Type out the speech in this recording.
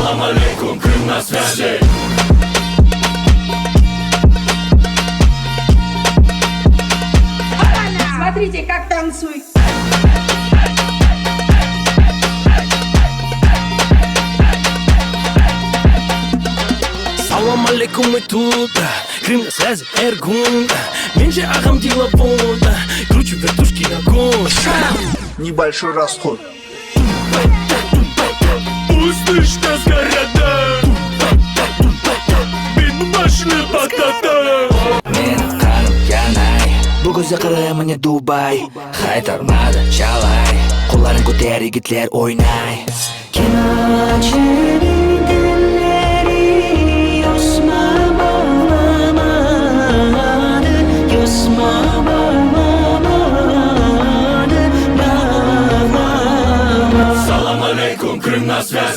Салам алейкум, Крым на связи. Смотрите, как танцует. Салам алейкум, мы тут. Крым на связи, Эргун. Меньше ахам деловод. Кручу вертушки на гон. Небольшой расход. Услышь-то с города. Бин машина батата. Мен қарым янай Бұл көзде қарай міне Дубай Хай торнадо, чалай Қоларын көтер, егітлер ойнай Салам алейкум, Крым на связи.